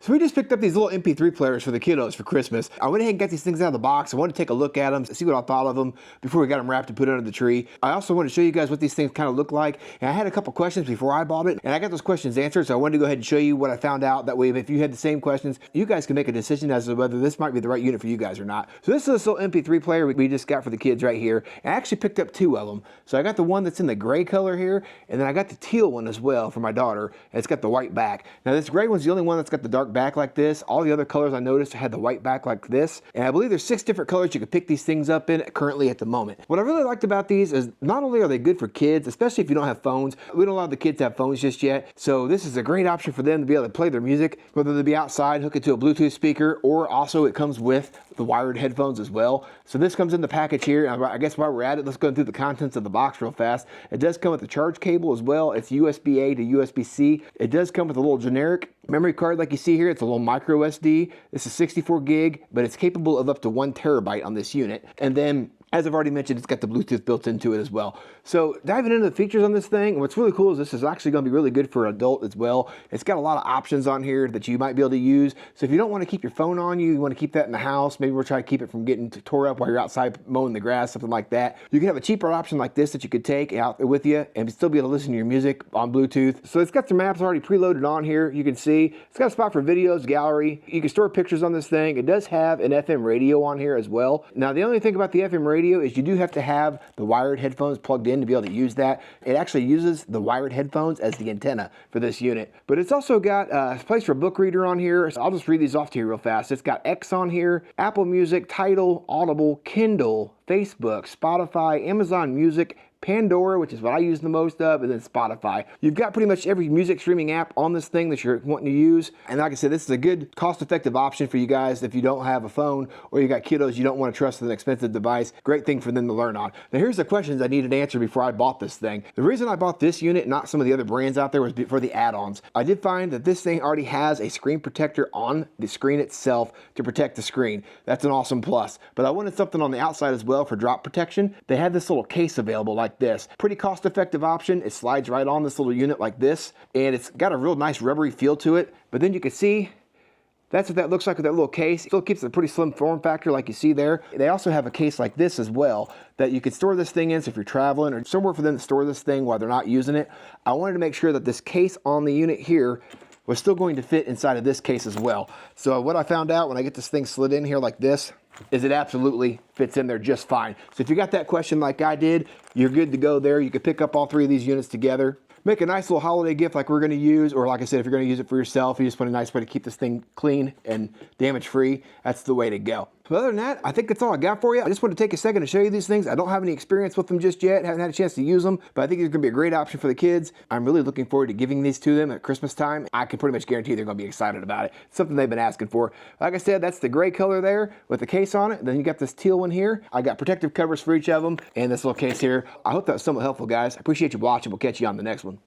So we just picked up these little MP3 players for the kiddos for Christmas. I went ahead and got these things out of the box. I wanted to take a look at them, see what I thought of them before we got them wrapped and put under the tree. I also wanted to show you guys what these things kind of look like. And I had a couple questions before I bought it, and I got those questions answered, so I wanted to go ahead and show you what I found out. That way, if you had the same questions, you guys can make a decision as to whether this might be the right unit for you guys or not. So this is this little MP3 player we just got for the kids right here. And I actually picked up two of them. So I got the one that's in the gray color here, and then I got the teal one as well for my daughter, and it's got the white back. Now this gray one's the only one that's got the dark back like this. All the other colors I noticed had the white back like this. And I believe there's 6 different colors you can pick these things up in currently at the moment. What I really liked about these is not only are they good for kids, especially if you don't have phones. We don't allow the kids to have phones just yet. So this is a great option for them to be able to play their music, whether they be outside, hook it to a Bluetooth speaker, or also it comes with the wired headphones as well. So this comes in the package here. I guess while we're at it, let's go through the contents of the box real fast. It does come with a charge cable as well. It's USB-A to USB-C. It does come with a little generic memory card like you see here. It's a little micro SD. This is 64 gig, but it's capable of up to 1 terabyte on this unit. And then, as I've already mentioned, it's got the Bluetooth built into it as well. So diving into the features on this thing, what's really cool is this is actually going to be really good for an adult as well. It's got a lot of options on here that you might be able to use. So if you don't want to keep your phone on you, you want to keep that in the house, maybe we're trying to keep it from getting tore up while you're outside mowing the grass, something like that. You can have a cheaper option like this that you could take out with you and still be able to listen to your music on Bluetooth. So it's got some maps already preloaded on here. You can see it's got a spot for videos, gallery. You can store pictures on this thing. It does have an FM radio on here as well. Now the only thing about the FM radio is you do have to have the wired headphones plugged in to be able to use that. It actually uses the wired headphones as the antenna for this unit. But it's also got a place for a book reader on here. So I'll just read these off to you real fast. It's got X on here, Apple Music, Tidal, Audible, Kindle, Facebook, Spotify, Amazon Music, Pandora, which is what I use the most of, and then Spotify. You've got pretty much every music streaming app on this thing that you're wanting to use. And like I said, this is a good cost-effective option for you guys if you don't have a phone or you got kiddos you don't want to trust with an expensive device. Great thing for them to learn on. Now here's the questions I needed to answer before I bought this thing. The reason I bought this unit, not some of the other brands out there, was for the add-ons. I did find that this thing already has a screen protector on the screen itself to protect the screen. That's an awesome plus. But I wanted something on the outside as well for drop protection. They had this little case available like this. Pretty cost-effective option. It slides right on this little unit like this, and it's got a real nice rubbery feel to it. But then you can see that's what that looks like with that little case. It still keeps a pretty slim form factor like you see there. They also have a case like this as well that you could store this thing in, so if you're traveling or somewhere for them to store this thing while they're not using it. I wanted to make sure that this case on the unit here was still going to fit inside of this case as well. So what I found out when I get this thing slid in here like this is it absolutely fits in there just fine. So if you got that question like I did, you're good to go there. You could pick up all 3 of these units together. Make a nice little holiday gift like we're going to use, or like I said, if you're going to use it for yourself, you just want a nice way to keep this thing clean and damage-free, that's the way to go. But other than that, I think that's all I got for you. I just wanted to take a second to show you these things. I don't have any experience with them just yet, haven't had a chance to use them, but I think it's going to be a great option for the kids. I'm really looking forward to giving these to them at Christmas time. I can pretty much guarantee they're going to be excited about it. It's something they've been asking for. Like I said, that's the gray color there with the case on it. Then you got this teal one here. I got protective covers for each of them and this little case here. I hope that was somewhat helpful, guys. I appreciate you watching. We'll catch you on the next one.